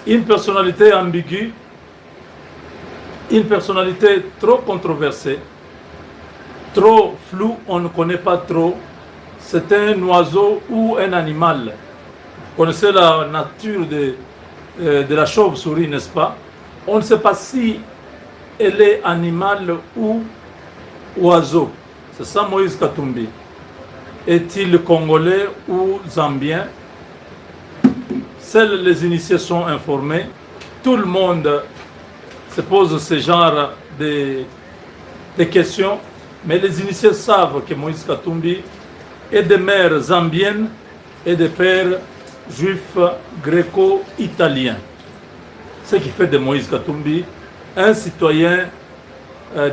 Une personnalité ambiguë, une personnalité trop controversée, trop floue, on ne connaît pas trop. C'est un oiseau ou un animal. Vous connaissez la nature de la chauve-souris, n'est-ce pas? On ne sait pas si elle est animal ou oiseau. C'est ça Moïse Katumbi. Est-il congolais ou zambien? Seuls les initiés sont informés. Tout le monde se pose ce genre de questions. Mais les initiés savent que Moïse Katumbi est de mère zambienne et de père juif gréco-italien. Ce qui fait de Moïse Katumbi un citoyen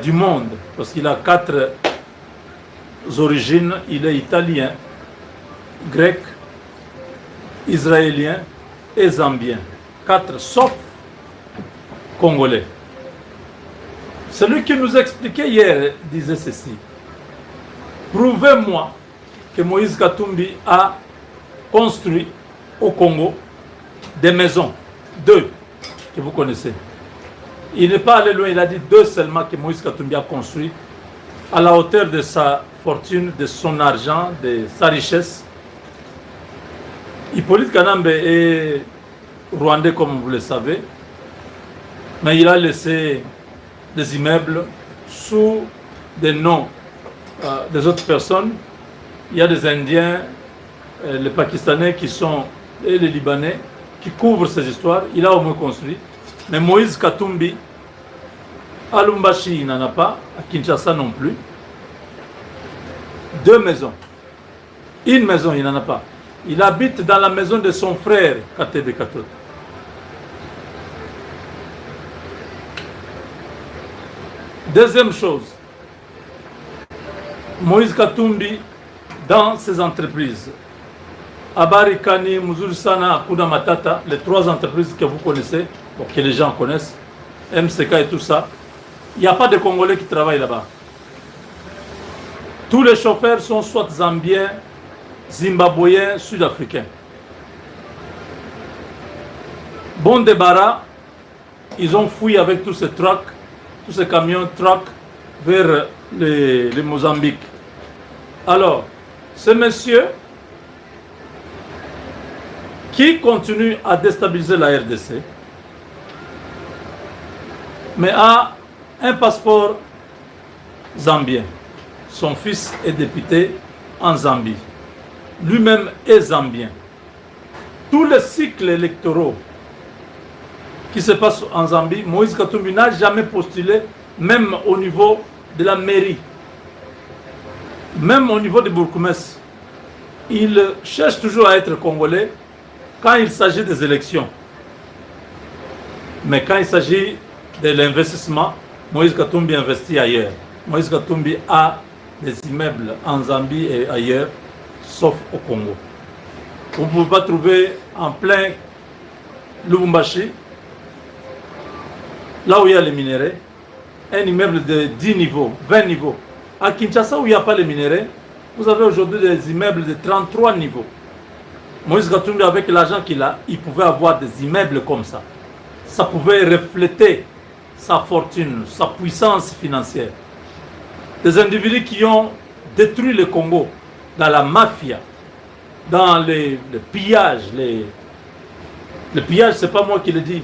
du monde. Parce qu'il a 4 origines. Il est italien, grec, israélien et zambien. 4 sauf congolais. Celui qui nous expliquait hier disait ceci. Prouvez-moi que Moïse Katumbi a construit au Congo des maisons. 2 que vous connaissez. Il n'est pas allé loin, il a dit 2 seulement que Moïse Katumbi a construit à la hauteur de sa fortune, de son argent, de sa richesse. Hippolyte Kanambe est rwandais comme vous le savez, mais il a laissé des immeubles sous des noms des autres personnes. Il y a des Indiens, les Pakistanais qui sont, et les Libanais qui couvrent ces histoires. Il a au moins construit. Mais Moïse Katumbi, à Lumbashi, il n'en a pas, à Kinshasa non plus. 2 maisons. Une maison, il n'en a pas. Il habite dans la maison de son frère, Katebe Katot. Deuxième chose, Moïse Katumbi, dans ses entreprises, Abari Kani, Muzurisana, Akuna Matata, les 3 entreprises que vous connaissez, bon, que les gens connaissent, MCK et tout ça, il n'y a pas de Congolais qui travaillent là-bas. Tous les chauffeurs sont soit zambiens, zimbabwéens, sud-africains. Bon débarras, ils ont fouillé avec tous ces trucks, tous ces camions trucks vers le Mozambique. Alors, ce monsieur qui continue à déstabiliser la RDC, mais a un passeport zambien. Son fils est député en Zambie. Lui-même est zambien. Tous les cycles électoraux qui se passent en Zambie, Moïse Katumbi n'a jamais postulé, même au niveau de la mairie, même au niveau de Bourkoumès. Il cherche toujours à être congolais quand il s'agit des élections. Mais quand il s'agit de l'investissement, Moïse Katumbi investit ailleurs. Moïse Katumbi a des immeubles en Zambie et ailleurs, sauf au Congo. Vous ne pouvez pas trouver en plein Lubumbashi, là où il y a les minéraux, un immeuble de 10 niveaux, 20 niveaux. À Kinshasa, où il n'y a pas les minéraux, vous avez aujourd'hui des immeubles de 33 niveaux. Moïse Katumbi, avec l'argent qu'il a, il pouvait avoir des immeubles comme ça. Ça pouvait refléter sa fortune, sa puissance financière. Des individus qui ont détruit le Congo dans la mafia, dans le pillage. Le pillage, ce n'est pas moi qui le dis.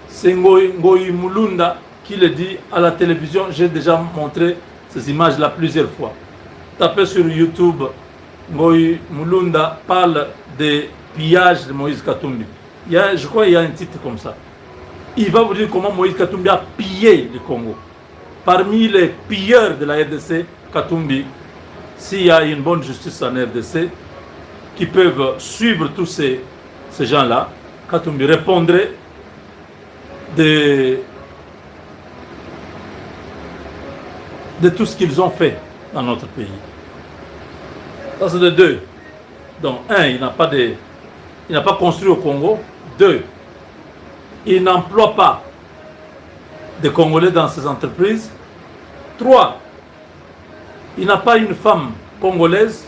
C'est Ngoyi Mulunda qui le dit à la télévision. J'ai déjà montré ces images-là plusieurs fois. Tapez sur YouTube, Ngoyi Mulunda parle des pillages de Moïse Katumbi. Je crois qu'il y a un titre comme ça. Il va vous dire comment Moïse Katumbi a pillé le Congo. Parmi les pilleurs de la RDC, Katumbi, s'il y a une bonne justice en RDC, qui peuvent suivre tous ces gens-là, Katumbi répondrait de tout ce qu'ils ont fait dans notre pays. Ça, c'est de 2. Donc, 1, il n'a pas construit au Congo. 2, il n'emploie pas de Congolais dans ses entreprises. 3, il n'a pas une femme congolaise,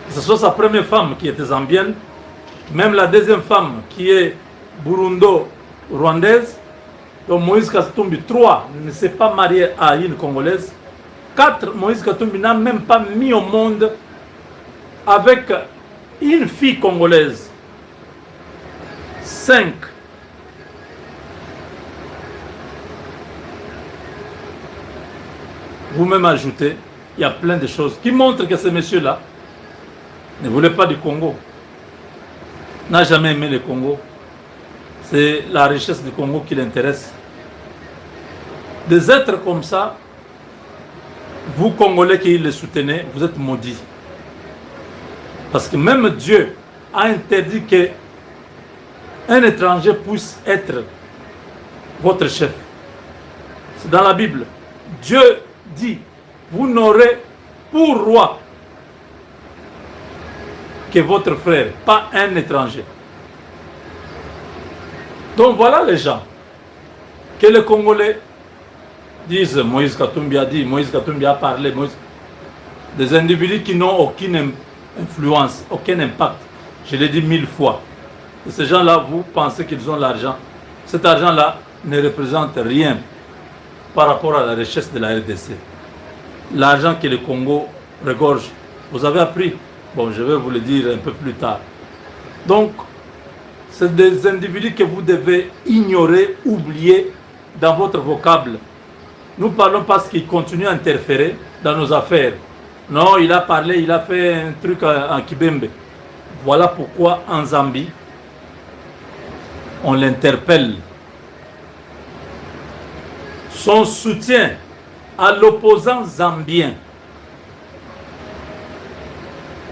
que ce soit sa première femme qui était zambienne, même la deuxième femme qui est burundo-rwandaise. Donc Moïse Katumbi, 3, ne s'est pas marié à une Congolaise. 4, Moïse Katumbi n'a même pas mis au monde avec une fille congolaise. 5, vous-même ajoutez, il y a plein de choses qui montrent que ce monsieur-là ne voulait pas du Congo, n'a jamais aimé le Congo. C'est la richesse du Congo qui l'intéresse. Des êtres comme ça, vous Congolais qui les soutenez, vous êtes maudits. Parce que même Dieu a interdit que un étranger puisse être votre chef. C'est dans la Bible. Dieu dit, vous n'aurez pour roi que votre frère, pas un étranger. Donc voilà les gens que les Congolais disent, Moïse Katumbi a dit, Moïse Katumbi a parlé, des individus qui n'ont aucune influence, aucun impact. Je l'ai dit 1000 fois. Et ces gens-là, vous pensez qu'ils ont l'argent. Cet argent-là ne représente rien par rapport à la richesse de la RDC. L'argent que le Congo regorge, vous avez appris. Bon, je vais vous le dire un peu plus tard. Donc, c'est des individus que vous devez ignorer, oublier dans votre vocable. Nous parlons parce qu'ils continuent à interférer dans nos affaires. Non, il a parlé, il a fait un truc en Kibembe. Voilà pourquoi en Zambie, on l'interpelle. Son soutien à l'opposant zambien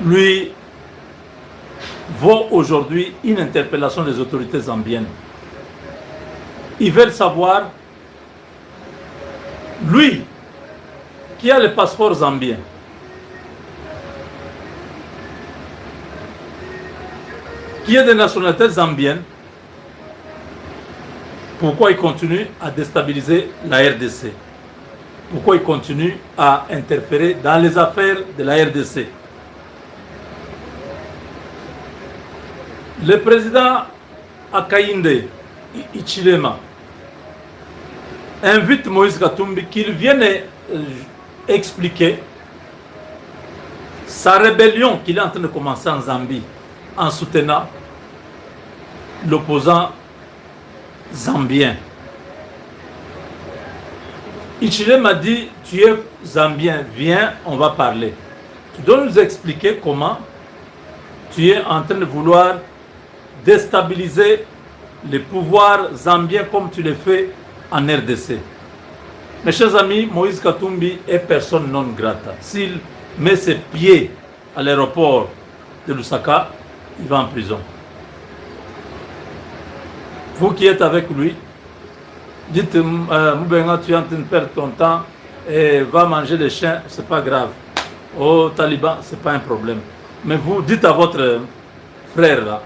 lui vaut aujourd'hui une interpellation des autorités zambiennes. Ils veulent savoir, lui, qui a le passeport zambien, qui est de nationalité zambienne, pourquoi il continue à déstabiliser la RDC? Pourquoi il continue à interférer dans les affaires de la RDC? Le président Hakainde Hichilema invite Moïse Katumbi qu'il vienne expliquer sa rébellion qu'il est en train de commencer en Zambie en soutenant l'opposant zambien. Hichilema m'a dit, tu es zambien, viens, on va parler. Tu dois nous expliquer comment tu es en train de vouloir déstabiliser les pouvoirs zambiens comme tu le fais en RDC. Mes chers amis, Moïse Katumbi est personne non grata. S'il met ses pieds à l'aéroport de Lusaka, il va en prison. Vous qui êtes avec lui, dites Moubenga, tu es en train de perdre ton temps et va manger les chiens, c'est pas grave. Au Taliban, c'est pas un problème. Mais vous dites à votre frère là,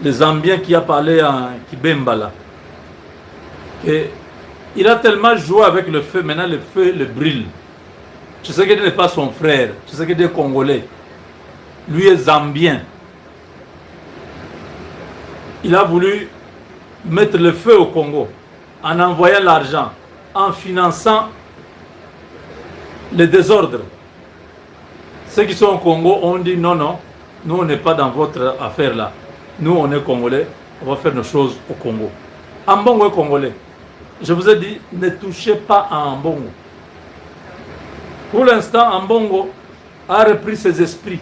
le Zambien qui a parlé en Kibemba là, qu'il a tellement joué avec le feu, maintenant le feu le brûle. Tu sais qu'il n'est pas son frère, tu sais qu'il est Congolais. Lui est Zambien. Il a voulu mettre le feu au Congo en envoyant l'argent, en finançant les désordres. Ceux qui sont au Congo ont dit non, non, nous on n'est pas dans votre affaire là. Nous on est Congolais, on va faire nos choses au Congo. Ambongo est Congolais. Je vous ai dit, ne touchez pas à Ambongo. Pour l'instant, Ambongo a repris ses esprits.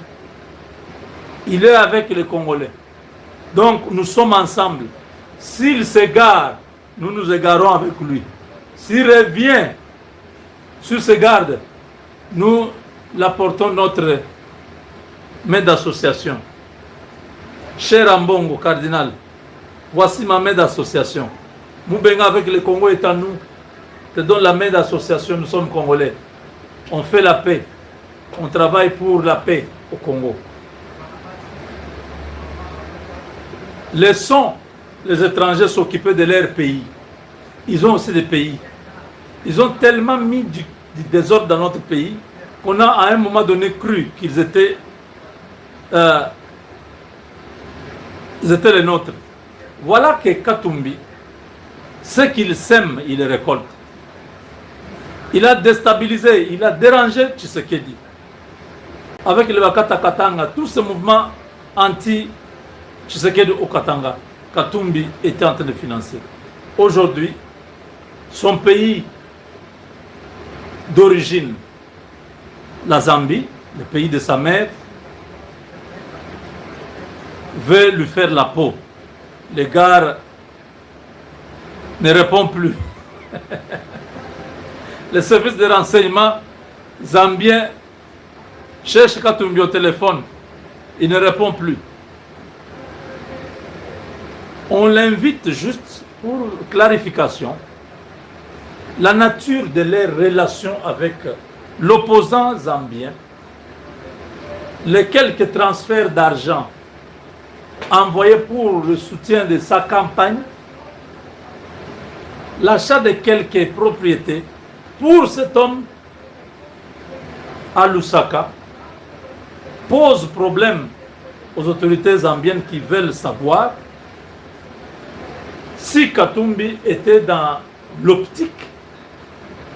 Il est avec les Congolais. Donc nous sommes ensemble. S'il s'égare, nous nous égarons avec lui. S'il revient sur ses gardes, nous l'apportons notre main d'association. Cher Ambongo, cardinal, voici ma main d'association. Moubenga avec le Congo est à nous. Je te donne la main d'association, nous sommes Congolais. On fait la paix. On travaille pour la paix au Congo. Laissons les étrangers s'occuper de leur pays. Ils ont aussi des pays. Ils ont tellement mis du désordre dans notre pays qu'on a à un moment donné cru qu'ils étaient les nôtres. Voilà que Katumbi, ce qu'il sème, il récolte. Il a déstabilisé, il a dérangé Tshisekedi. Avec le Bakata Katanga, tous ces mouvements anti-Tshisekedi au Katanga, Katumbi était en train de financer. Aujourd'hui, son pays d'origine, la Zambie, le pays de sa mère, veut lui faire la peau. Les gars ne répondent plus. Les services de renseignement zambiens cherchent Katumbi au téléphone. Il ne répond plus. On l'invite juste pour clarification. La nature de leurs relations avec l'opposant zambien, les quelques transferts d'argent envoyés pour le soutien de sa campagne, l'achat de quelques propriétés pour cet homme à Lusaka pose problème aux autorités zambiennes qui veulent savoir si Katumbi était dans l'optique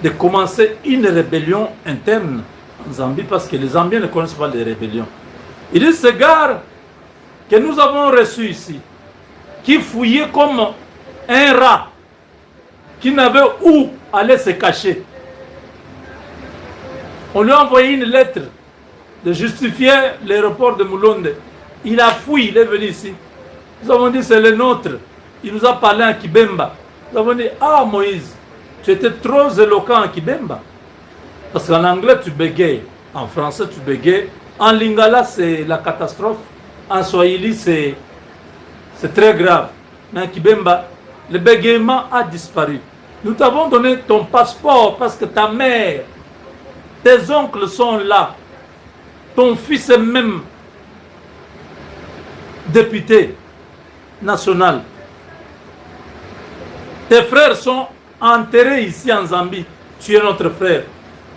de commencer une rébellion interne en Zambie, parce que les Zambiens ne connaissent pas les rébellions. Il dit, ce gars que nous avons reçu ici, qui fouillait comme un rat, qui n'avait où aller se cacher. On lui a envoyé une lettre de justifier l'aéroport de Mulonde. Il a fouillé, il est venu ici. Nous avons dit, c'est le nôtre. Il nous a parlé en Kibemba. Nous avons dit, ah Moïse, tu étais trop éloquent en Kibemba. Parce qu'en anglais, tu bégayes. En français, tu bégayes. En lingala, c'est la catastrophe. En swahili, c'est très grave. Mais en Kibemba, le bégaiement a disparu. Nous t'avons donné ton passeport parce que ta mère, tes oncles sont là. Ton fils est même député national. Tes frères sont enterrés ici en Zambie. Tu es notre frère.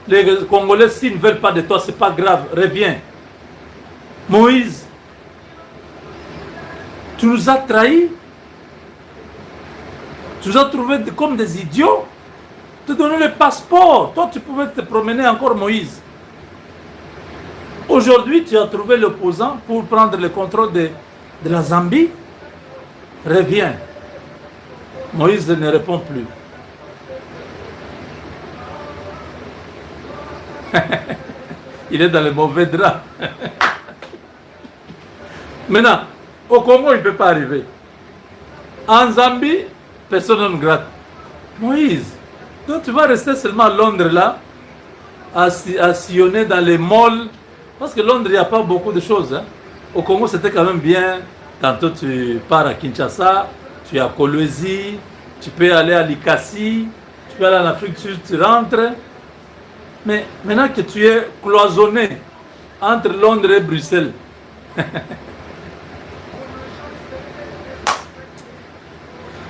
Les Congolais, s'ils ne veulent pas de toi, ce n'est pas grave. Reviens. Moïse, tu nous as trahis. Tu nous as trouvés comme des idiots. Tu te donnais le passeport. Toi, tu pouvais te promener encore, Moïse. Aujourd'hui, tu as trouvé l'opposant pour prendre le contrôle de la Zambie. Reviens. Moïse ne répond plus. Il est dans le mauvais drap. Maintenant, au Congo, il ne peut pas arriver. En Zambie, personne ne gratte. Moïse, donc tu vas rester seulement à Londres là, à sillonner dans les malls, parce que Londres, il n'y a pas beaucoup de choses. Hein. Au Congo, c'était quand même bien. Tantôt, tu pars à Kinshasa, tu es à Kolwezi, tu peux aller à Likasi, tu peux aller en Afrique du Sud, tu rentres. Mais maintenant que tu es cloisonné entre Londres et Bruxelles,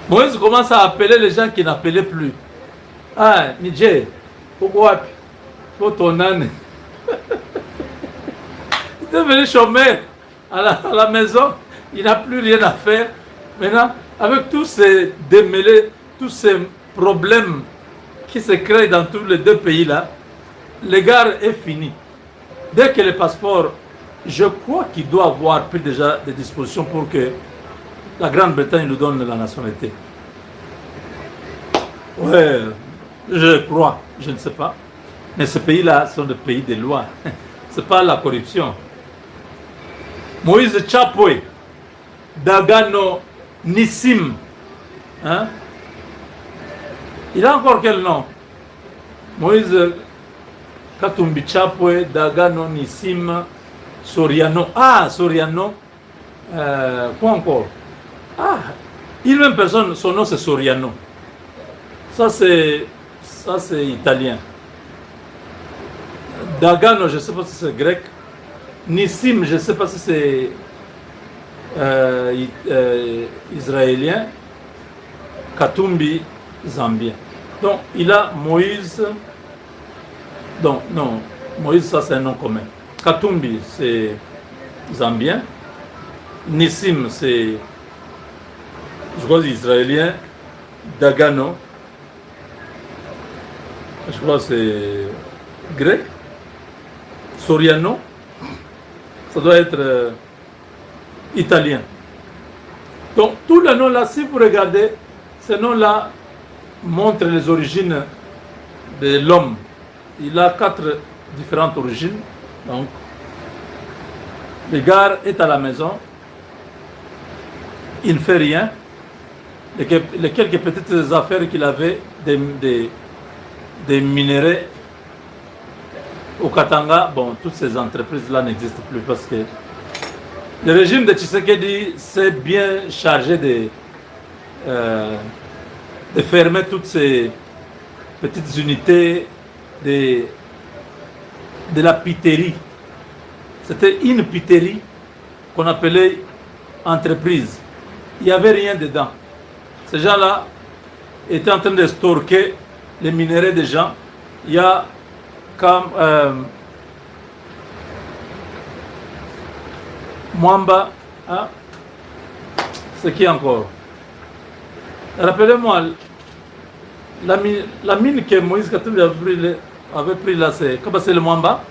Moïse commence à appeler les gens qui n'appelaient plus. Ah, Niger, pourquoi faut ton âne? Il est devenu chômeur à la maison, il n'a plus rien à faire. Maintenant, avec tous ces démêlés, tous ces problèmes qui se créent dans tous les deux pays là, l'égard est fini. Dès que le passeport, je crois qu'il doit avoir pris déjà des dispositions pour que la Grande-Bretagne nous donne la nationalité. Ouais, je crois, je ne sais pas. Mais ces pays-là sont des pays de loi. Ce n'est pas la corruption. Moïse Chapwe, Dagano Nissim. Hein? Il a encore quel nom? Moïse Katumbi Chapwe, Dagano Nissim, Soriano. Ah, Soriano. Quoi encore? Ah, une même personne, son nom c'est Soriano. Ça c'est italien. Dagano, je ne sais pas si c'est grec. Nissim, je ne sais pas si c'est israélien. Katumbi, zambien. Donc, il a Moïse. Donc, non, Moïse, ça c'est un nom commun. Katumbi, c'est zambien. Nissim, c'est je crois israélien, Dagano, je crois que c'est grec, Soriano, ça doit être italien. Donc tous les noms-là, si vous regardez, ces noms-là montrent les origines de l'homme. Il a 4 différentes origines. Donc, le gars est à la maison, il ne fait rien. Les quelques petites affaires qu'il avait, des minéraux au Katanga, bon, toutes ces entreprises-là n'existent plus parce que le régime de Tshisekedi s'est bien chargé de fermer toutes ces petites unités de la piterie. C'était une piterie qu'on appelait entreprise. Il n'y avait rien dedans. Ces gens-là étaient en train de stocker les minéraux des gens. Il y a comme Mwamba, hein? C'est qui encore? Rappelez-moi, la mine que Moïse Katumbi avait pris là, c'est le Mwamba?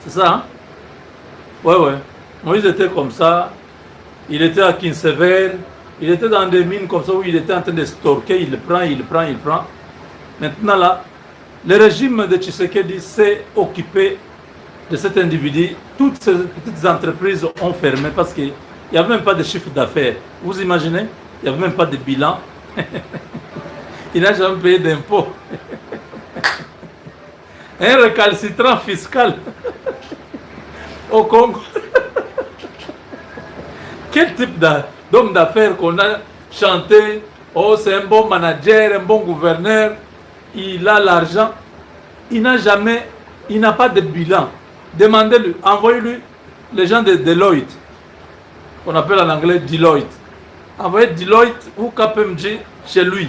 C'est ça, hein? Ouais. Moïse était comme ça. Il était à Kinsever. Il était dans des mines comme ça où il était en train de stocker. Il prend. Maintenant là, le régime de Tshisekedi s'est occupé de cet individu. Toutes ces petites entreprises ont fermé parce qu'il n'y avait même pas de chiffre d'affaires. Vous imaginez? Il n'y avait même pas de bilan. Il n'a jamais payé d'impôts. Un récalcitrant fiscal au Congo. Quel type d'homme d'affaires qu'on a chanté? Oh, c'est un bon manager, un bon gouverneur, il a l'argent. Il n'a pas de bilan. Demandez-lui, envoyez-lui les gens de Deloitte, qu'on appelle en anglais Deloitte. Envoyez Deloitte ou KPMG chez lui,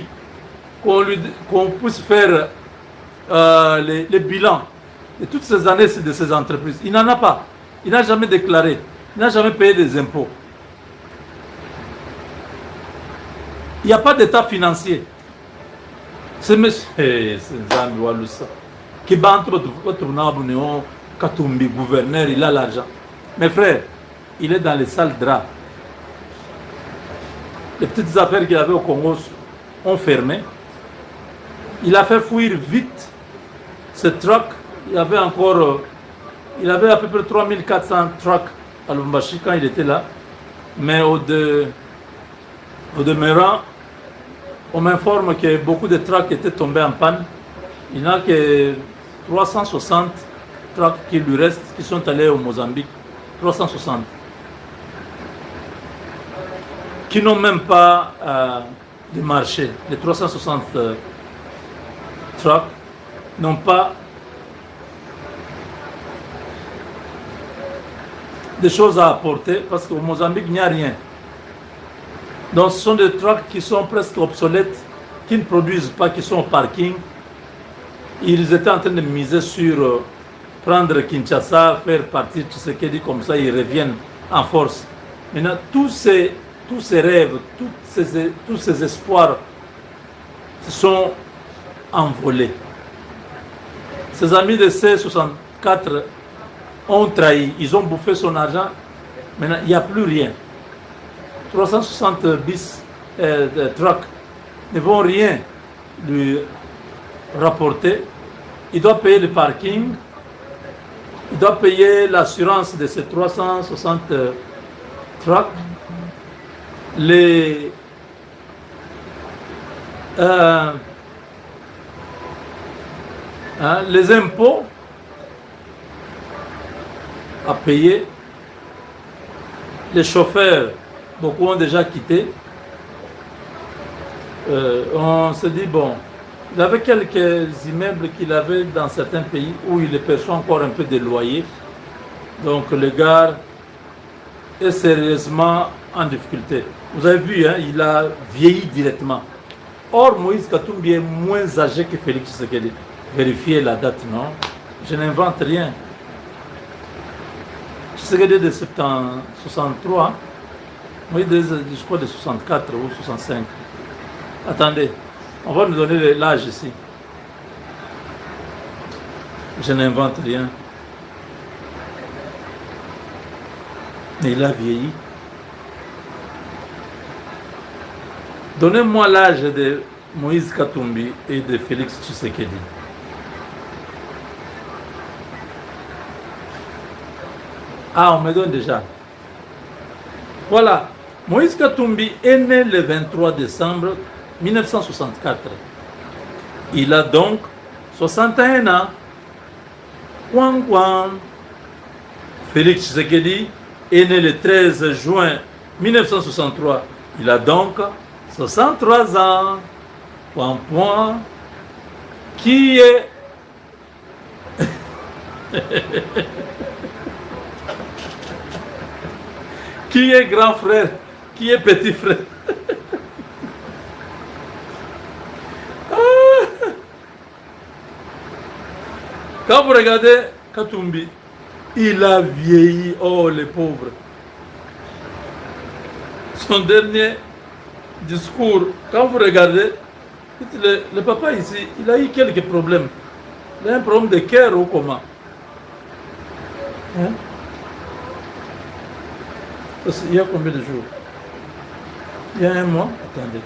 qu'on puisse faire les bilans de toutes ces années de ces entreprises. Il n'en a pas. Il n'a jamais déclaré. Il n'a jamais payé des impôts. Il n'y a pas d'état financier. C'est monsieur. C'est Zambi Walusa. Qui bantre votre nabounéon, Katumbi, gouverneur, il a l'argent. Mes frères, il est dans les sales draps. Les petites affaires qu'il avait au Congo ont fermé. Il a fait fuir vite ce truck. Il avait à peu près 3400 trucks à Lubumbashi quand il était là. Mais au demeurant, on m'informe que beaucoup de trucks étaient tombés en panne. Il n'y a que 360 trucks qui lui restent, qui sont allés au Mozambique. 360. Qui n'ont même pas de marché. Les 360 trucks n'ont pas de choses à apporter parce qu'au Mozambique, il n'y a rien. Donc ce sont des trucks qui sont presque obsolètes, qui ne produisent pas, qui sont au parking. Ils étaient en train de miser sur prendre Kinshasa, faire partir Tshisekedi comme ça, ils reviennent en force. Maintenant, tous ces rêves, tous ces espoirs se sont envolés. Ses amis de C64 ont trahi, ils ont bouffé son argent. Maintenant, il n'y a plus rien. 360 bis de trucks ne vont rien lui rapporter. Il doit payer le parking, il doit payer l'assurance de ces 360 trucks, les impôts à payer, les chauffeurs. Beaucoup ont déjà quitté. On se dit, bon, il y avait quelques immeubles qu'il avait dans certains pays où il perçoit encore un peu de loyer. Donc le gars est sérieusement en difficulté. Vous avez vu, hein, il a vieilli directement. Or, Moïse Katumbi est moins âgé que Félix Tshisekedi. Vérifiez la date, non? Je n'invente rien. Tshisekedi de 63. Moïse, je crois de 64 ou 65. Attendez, on va nous donner l'âge ici. Je n'invente rien. Mais il a vieilli. Donnez-moi l'âge de Moïse Katumbi et de Félix Tshisekedi. Ah, on me donne déjà. Voilà. Moïse Katumbi est né le 23 décembre 1964. Il a donc 61 ans. Kwan Kwan. Félix Tshisekedi est né le 13 juin 1963. Il a donc 63 ans. Point, point. Qui est... Qui est grand frère? Qui est petit frère? Quand vous regardez Katumbi, il a vieilli. Oh, les pauvres. Son dernier discours, quand vous regardez, le papa ici, il a eu quelques problèmes. Il a un problème de cœur ou comment? Hein? Il y a combien de jours? Il y a un mois? Attendez.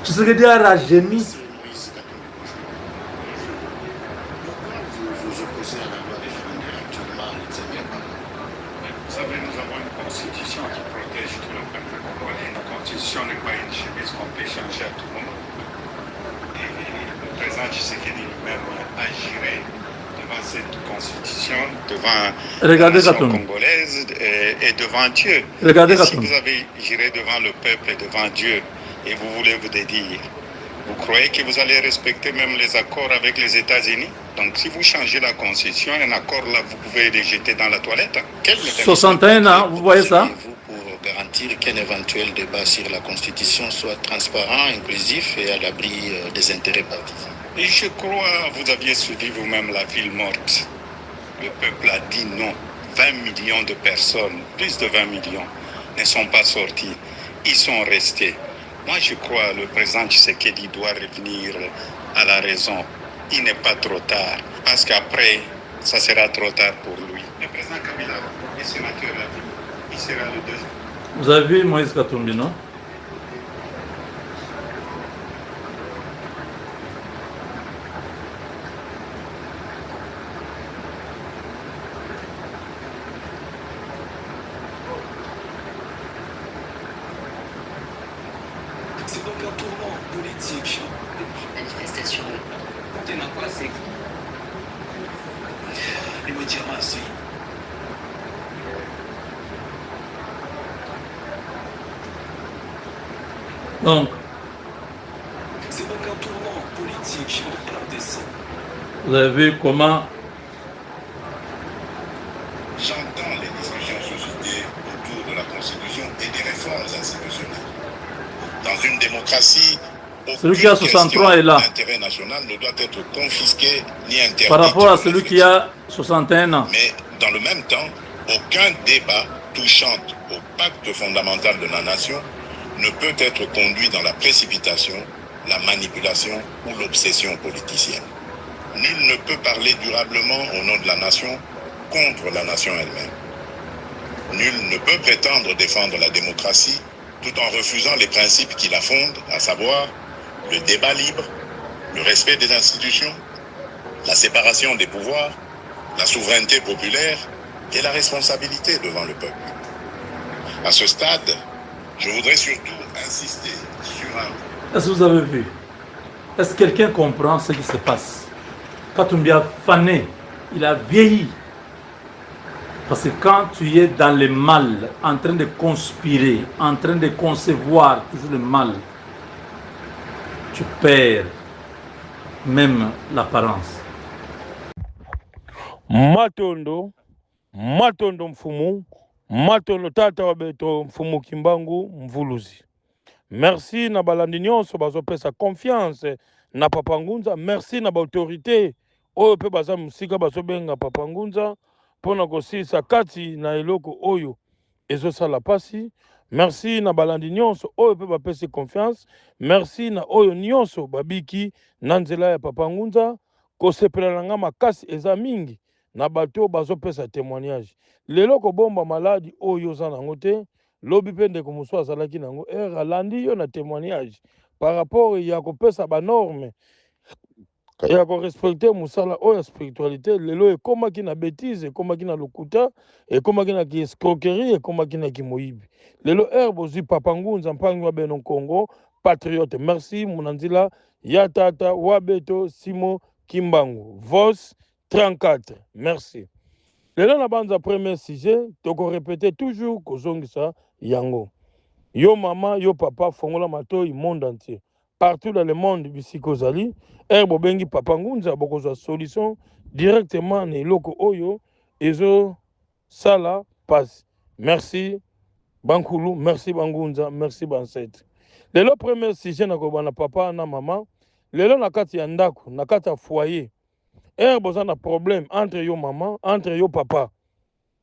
Tu sais que Dieu a rajeuni. N'est pas une chemise qu'on peut changer à tout moment. Et le président Tshisekedi lui-même agirait devant cette constitution, devant la nation congolaise et devant Dieu. Regardez et si vous avez géré devant le peuple et devant Dieu et vous voulez vous dédire, vous croyez que vous allez respecter même les accords avec les États-Unis? Donc si vous changez la constitution, un accord là, vous pouvez les jeter dans la toilette. Hein? 61 ans, vous voyez ça? Garantir qu'un éventuel débat sur la Constitution soit transparent, inclusif et à l'abri des intérêts partisans. Et je crois, vous aviez suivi vous-même la ville morte. Le peuple a dit non. 20 millions de personnes, plus de 20 millions, ne sont pas sortis. Ils sont restés. Moi, je crois que le président Tshisekedi doit revenir à la raison. Il n'est pas trop tard, parce qu'après, ça sera trop tard pour lui. Le président Kabila est sénateur à vie. Il sera le deuxième. Vous avez vu Moïse Katumbi, non? C'est donc un tournant politique. Manifestation. Comptez dans quoi c'est les médias massifs. Donc, c'est donc un tournant politique en RDC. vous avez vu comment j'entends les discussions suscitées autour de la Constitution et des réformes institutionnelles. Dans une démocratie, celui qui a 63 est là. L'intérêt national ne doit être confisqué ni interdit. Par rapport à celui qui a 61 ans. Mais dans le même temps, aucun débat touchant au pacte fondamental de la nation ne peut être conduit dans la précipitation, la manipulation ou l'obsession politicienne. Nul ne peut parler durablement au nom de la nation contre la nation elle-même. Nul ne peut prétendre défendre la démocratie tout en refusant les principes qui la fondent, à savoir le débat libre, le respect des institutions, la séparation des pouvoirs, la souveraineté populaire et la responsabilité devant le peuple. À ce stade, je voudrais surtout insister sur un... Est-ce que vous avez vu? Est-ce que quelqu'un comprend ce qui se passe? Katumbi a fané, il a vieilli. Parce que quand tu es dans le mal, en train de conspirer, en train de concevoir toujours le mal, tu perds même l'apparence. Matondo mfumu, matondo tata wabeto mfumu Kimbangu mvuluzi. Merci na balandi nyonso bazopesa confiance na Papa Ngunza. Merci na ba autorité oyo pe baza musika bazobenga Papa Ngunza pona kosisa kati na eloko oyo ezosala pasi. Merci na balandi nyonso oyo pe bapesi confiance. Merci na oyo nyonso babiki na nzela ya Papa Ngunza. Kosepela na nga makasi eza mingi na bato bazopesa témoignage. Lelo kobomba maladi oyo oza nango te. Lobi pe ndeko mosusu azalaki nango alandi yo na témoignage par rapport ya kopesa banorme ya korespecte musala oyo spiritualité. Lelo ekomaki na bêtise, ekomaki na lokuta, ekomaki na escroquerie, ekomaki na kimoyibi. Lelo bozwi Papa Ngunza mpangi wa beno Congo patriote. Merci munanzila ya tata wabeto Simo Kimbangu Vos 34. Merci. Lelo na banza premier sujet toko répéter toujours kozongisa yango. Yo maman, yo papa fongola matoi monde entier. Partout dans le monde bisikozali bobengi Papa Ngunza bokozwa solution directement na eloko oyo ezo sala passe. Merci Bankulu, merci Bangunza, merci Banset. Lelo premier sujet na kobana papa na maman. Lelo na kati ya ndako, na kati ya foyer. Boza na problème entre yo maman, entre yo papa.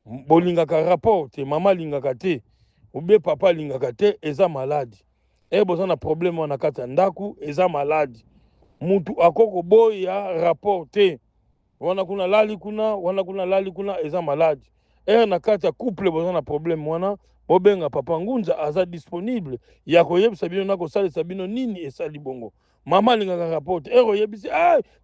Bolingaka rapport te, maman lingaka te, ou bien papa lingaka te, eza malade. Boza na problème na kati ya ndako, eza malade. Mutu akoko boya rapport te. Wana kuna lali kuna, eza malade. Na kati ya couple boza na problème wana, bobenga Papa Ngunza aza disponible. Ya koyebisa bino na kosalisa bino nini esali bongo. Mama lingaka rapport. Oyebisi,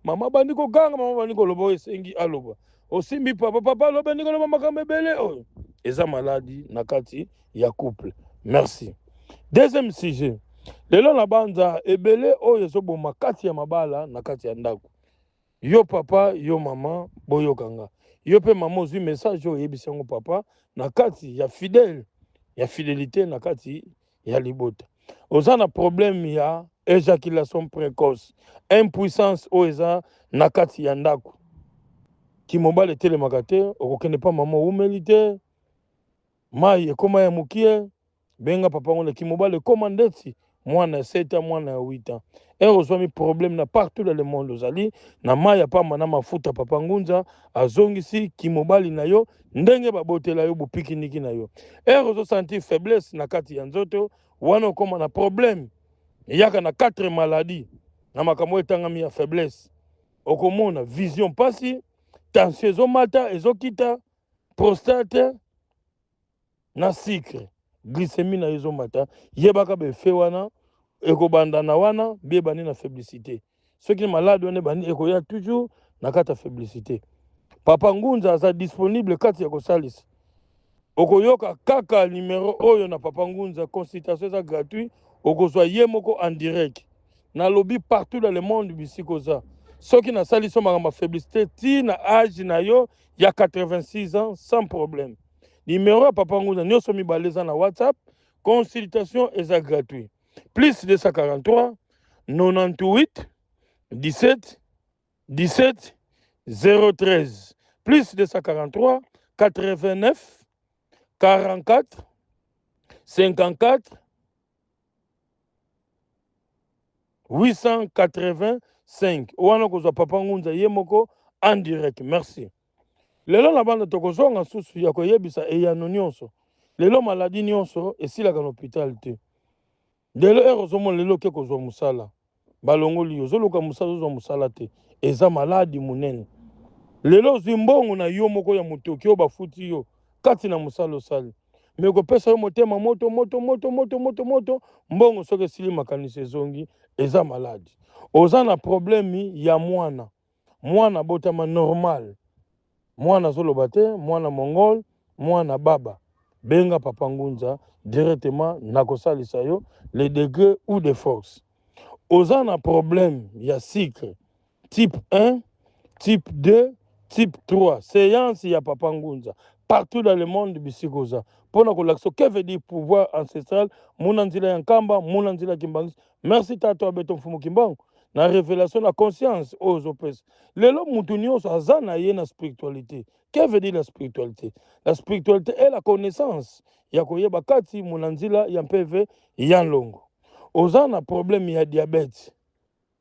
mama bandi ko ganga, mama bandi ko lobo esengi aloba. Osimbi papa loba ndiko loba makambo ebele oyo. Eza maladi na kati ya couple. Merci. Deuxième sujet. Lelo na banza ebele oyo ezoboma kati ya mabala na kati ya ndako. Yo papa, yo mama, boyokanga. Yo pe mama ozwi message oyo yebisi yango papa na kati ya fidèle, ya fidélité na kati ya libota. Oza na problème ya éjaculation précoce, impuissance oyo eza na kati ya ndako. Kimobale telemaka te, okokende pa mama umeli te, mai ekoma ya mukie, benga papa ngone kimobale ekoma ndeti, mwana ya 7 ans, mwana ya 8 ans. Ozwami problème na partout dans le monde ozali, na mai ya pamba na mafuta Papa Ngunza, azongisi kimobali na yo, ndenge babotela yo bupikiniki na yo. Ozo sentir faiblesse na kati ya nzoto, wana okoma na problème, yaka na 4 maladies, na makambo etangami ya faiblesse. Okomona vision pasi, tension ezomata, ezokita, prostate, na sucre, glycémie na ezomata, yebaka befe wana, ekobanda na wana, bebani na féblicité. Ceux qui sont malades, on est bani, ekoya toujours na kata féblicité. Papa Ngunza aza disponible kati ya kosalis. Okoyoka kaka numéro oyo na Papa Ngunza, consultation eza gratuit, okozwa yemoko en direct. Na lobby partout dans le monde bisikoza. Ceux qui na saliso ma féblicité, ti na âge na yo, ya 86 ans, sans problème. Numéro à Papa Ngunza, nyoso mibaleza na WhatsApp, consultation eza gratuit. Plus 243 98 17 17 013. Plus 243 89 44 54 885. Ouana kozwa Papa Ngunza yemoko en direct. Merci. Lelo na banda tokozonga susu ya koyebisa eyano nyonso. Lelo maladi nyonso esilaka na hôpital te. Lelo ozomona lelo ke kozwa musala. Balongoli yo zoluka musala ozwa musala te. Eza maladi munene. Lelo zimbongo na yo moko ya mutoki yo bafuti yo kati na musala osali. Me kopesa yo motema moto mbongo soke sili makanisi ezongi eza maladi. Oza na problemi ya mwana botama normal. Mwana zoloba te, mwana mongol, mwana baba. Benga Papa Ngunza directement na kosalisa yo les degrés ou de force. Oza na problème ya sucre type 1, type 2, type 3. Séance ya Papa Ngunza partout dans le monde bisikoza. Pona kolakso que veut dire pouvoir ancestral, munanzila yankamba, munanzila kimbangi. Merci tato abeto mfumu kimbangu. Na révélation la conscience aux opes. Lelo mutu nyonso aza na ye na spiritualité. Que veut dire la spiritualité? La spiritualité est la connaissance. Ya koyeba kati munanzila ya mpeve ya longo. Oza na problème ya diabète.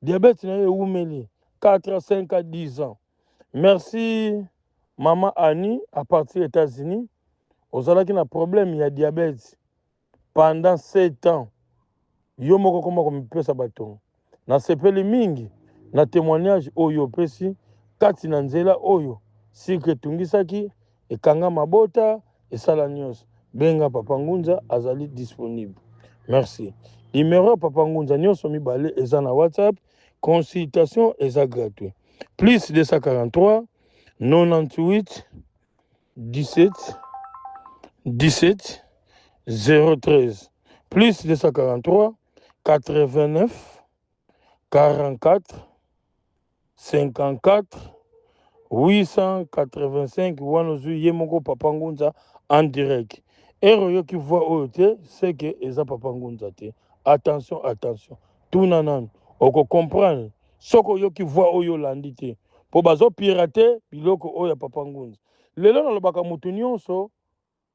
Diabète na ye umeli 4 à 5 à 10 ans. Merci maman Annie à partir des États-Unis. ozalaki na problème ya diabète pendant 7 ans, yo moko koma komipesa bato na sepeli mingi na témoignage oyo opesi kati na nzela oyo sike etungisaki ekanga mabota esala nyonso. Benga Papa Ngunza azali disponible. Merci. Numéro ya Papa Ngunza nyonso mibale eza na WhatsApp, consultation eza gratuit. Plus 243 98 17 17 013. Plus 243 89 44 54 885. Wanozu Yemoko Papa Ngunza en direct. Ero qui voit oyote, c'est que eza Papa Ngunza te. Attention, attention. Tout nanan. Oko comprendre. Soko yo qui voit oyo landi te. Po bazo pirater biloko oya Papa Ngunza. Lelo na lobaka mutu nyonso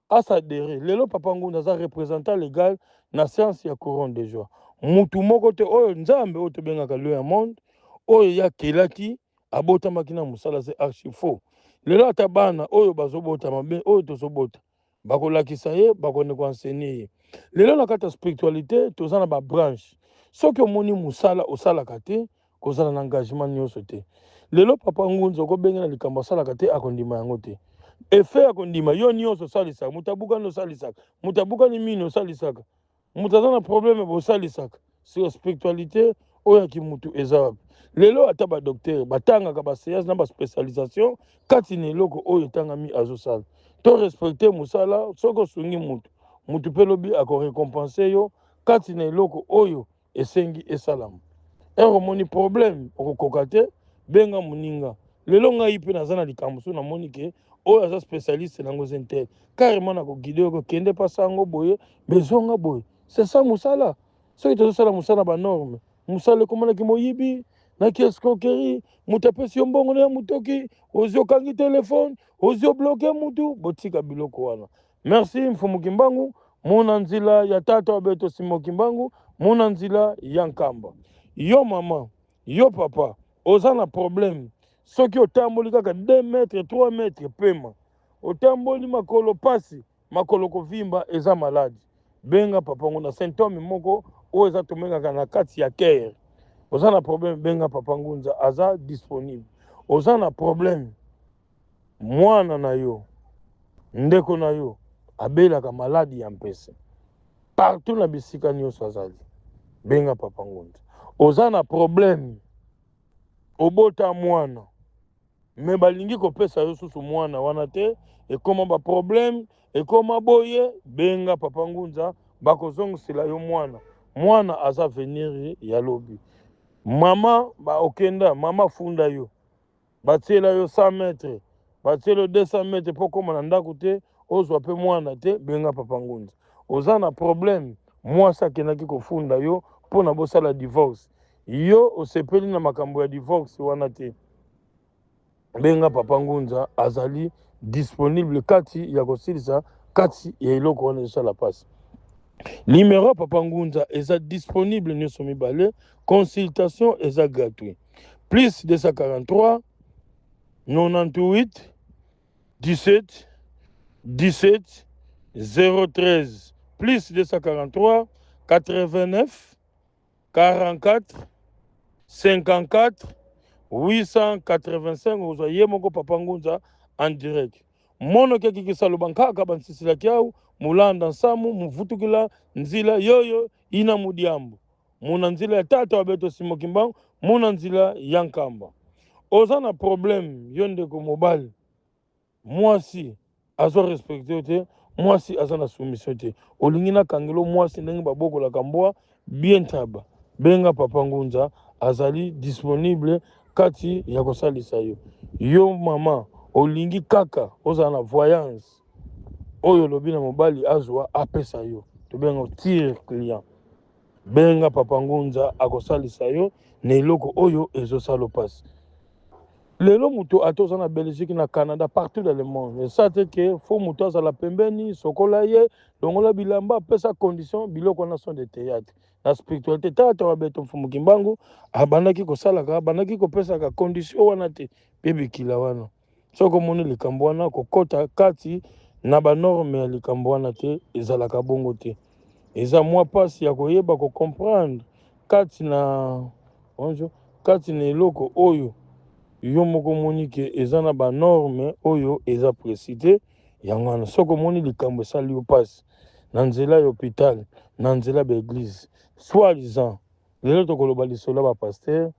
asadere. Lelo Papa Ngunza za représentant légal na séance ya couronne de joie. Mutu moko te oyo nzambe oyo tobengaka le monde oyo ya kelaki abota makina musala c'est archi faux. Lelo ata bana oyo bazobota mabe oyo tozobota bakolakisa ye bakone koenseigner ye. Lelo na kata spiritualité toza na ba branche. Soki omoni musala osalaka te kozala na engagement nyonso te. Lelo Papa Ngunza okobengela likambo asalaka te akondima yango te. Efe akondima yo nyonso osalisaka mutabuka no salisaka mutabuka ni mino osalisaka mutaza na problème bosalisaka sur spiritualité oyo ki mutu eza wapi. Lelo ata ba docteur batangaka ba séance na ba spécialisation kati na eloko oyo tangami azosala. To respecter musala soko sungi mutu pe lobi ako récompenser yo kati na eloko oyo esengi esalamu. Ero moni problème okokoka te benga muninga. Lelo ngai pe naza na likambo so na moni ke oyo aza spécialiste nango zentel carrément na ko guider ko kende pasango boye bezonga boye. C'est ça musala. Soki tozosala musala ba norme. Musala komona ki moyibi na ki escroquerie mutapesi mbongo na mutoki ozio kangi téléphone ozio bloquer mutu botika biloko wana. Merci Mfumu Kimbangu muna nzila ya tata wabeto Simo Kimbangu muna nzila ya Nkamba. Yo mama, yo papa, oza na problème. Soki otamboli kaka 2 mètres, 3 mètres pema. Otamboli makolo pasi, makolo kovimba eza malade. Benga Papa Ngunza symptôme moko o eza tomenga na kati ya cœur. Oza na problème benga Papa Ngunza aza disponible. Oza na problème mwana na yo, ndeko na yo abelaka maladi ya mpese. Partout na bisika nyonso azali. Benga Papa Ngunza. Oza na problème obota mwana me balingi kopesa yo susu mwana wana te ekoma ba problème ekoma boye benga Papa Ngunza bakozongisela yo mwana aza venir ya lobi. Mama ba okenda mama funda yo batiela yo 100 mètres batiela 200 mètres po koma na ndako te ozwa pe mwana te benga Papa Ngunza. Oza na problème mwasi akendaki kofunda yo mpo na bosala divorce yo osepeli na makambo ya divorce wana te benga Papa Ngunza azali disponible kati ya kosilisa kati ya eloko wana esala pasi. Numéro Papa Ngunza eza disponible nyonso mibale, consultation eza gratuit. Plus 243 98 17 17 013. Plus 243 89 44 54 885. Ozwa ye moko Papa Ngunza en direct. Mono keki kisalo bankaka bansisila kiau mulanda nsamu muvutukila nzila yoyo ina mudiambo. Muna nzila ya tata wabeto Simo Kimbangu, muna nzila ya Nkamba. Oza na problème yonde ko mobile. Mwasi azo respecté te, mwasi aza na soumission te. Olingina kangelo mwasi ndenge baboko la kamboa bien taba. Benga Papa Ngunza azali disponible kati ya kosalisa yo. Yo mama olingi kaka oza na voyance oyo lobi na mobali azwa apesa yo tobenga tire client. Benga Papa Ngunza akosalisa yo na eloko oyo ezosala pasi. Lelo mutu atoza na Belgique na Canada partout dans le monde. Et ça te que faut mutu azala pembeni sokola ye longola bilamba apesa condition biloko na son de théâtre. La spiritualité tata wabeto Mfumu Kimbangu abandaki kosalaka abandaki kopesaka condition wana te bebe kila wana. Soko moni likambo wana kokota kati na banorme ya likambo wana te ezalaka bongo te. Eza mwa pasi ya koyeba comprendre kati na eloko oyo yo moko moni ke eza na banorme oyo eza précité yango wana soki omoni likambo esali yo pasi na nzela ya hôpital na nzela baeglise soi-disant lelo tokoloba lisolo ya bapaster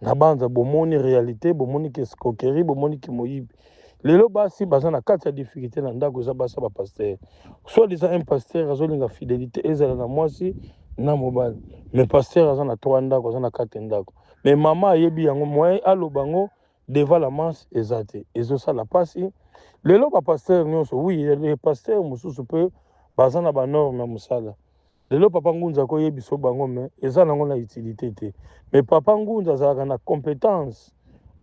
na banza bomoni réalité bomoni ke escroquerie bomoni ke moyibi lelo basi baza na kati ya difficulté na ndako eza basi ya bapaster soi-disant un pasteur azolinga fidélité ezala na mwasi na mobali mais pasteur aza na 3 ndako aza na 4 ndako mais mama ayebi yango moyen aloba ngo devant la masse eza te ezosala pasi lelo bapaster nyonso oui les pasteurs mosusu mpe baza na banorme ya mosala lelo papa ngunza koyebi so bango me eza nango na utilité te mais papa ngunza azalaka na compétence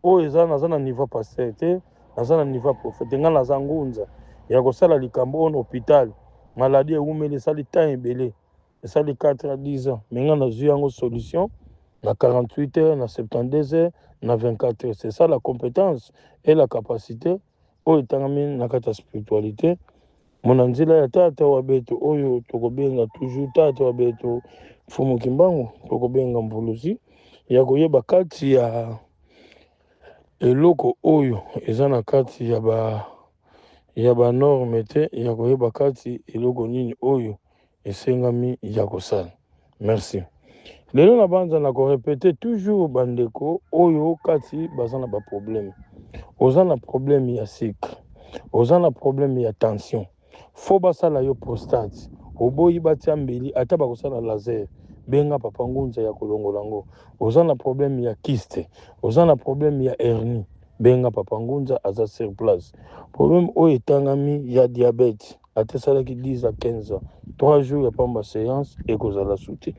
oyo eza naza na niveau pasteur te naza na niveau prophète nga naza ngunza ya kosala likambo oyo na hôpital maladie ewumeli esali temps ebele esali 4 à 10 ans me nga nazwi yango solution na 48 heures na 72 heures na 24 heures c'est ça la compétence et la capacité oyo etangami na kati ya spiritualité mona nzela ya tata wa beto oyo tokobenga toujours tata wa beto Mfumu Kimbangu tokobenga mvuluzi ya koyeba kati ya eloko oyo eza na kati ya banorme te ya koyeba kati eloko nini oyo esengami ya kosala. Merci. Lelo na banza na korepete toujours bandeko oyo kati baza na baproblème oza na problème ya sucre oza na problème ya tension fo basala yo prostate oboyi batia mbeli ata bakosala laser benga papa ngunza ya kolongola ngo oza na problème ya kyste oza na problème ya hernie benga papa ngunza aza sur place problème oyo etangami ya diabète atesalaki 10 à 15 ans 3 jours ya pamba séance ekozala sute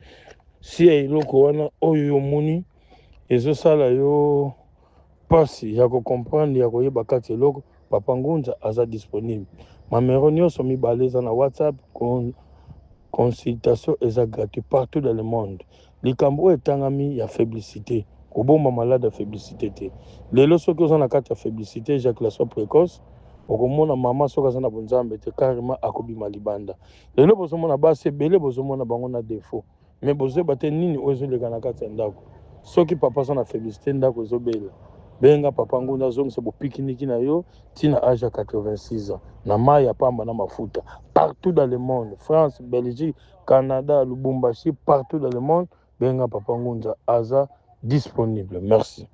si ya eloko wana oyo yomoni ezosala yo pasi ya kocomprendre ya koyeba kati eloko papa ngunza aza disponible mamero nyonso mibale eza na whatsapp consultation eza gratuit partout dans le monde likambo oyo etangami ya faiblicité kobomba malade ya faiblicité te lelo soki oza na kati ya faiblicité éjaculation précoce okomona mama soki aza na bonzambe te carrément akobima libanda lelo bozomona basi ebele bozomona bango na défaut mais bozoyeba te nini oyo ezoleka na kati ya ndako soki papa aza na faiblicité ndako ezobela benga papa ngunza azongisa bopikiniki na yo ntina age ya 86 ans na mai ya pamba na mafuta partout dans le monde France Belgique Canada Lubumbashi partout dans le monde benga papa ngunza aza disponible. Merci.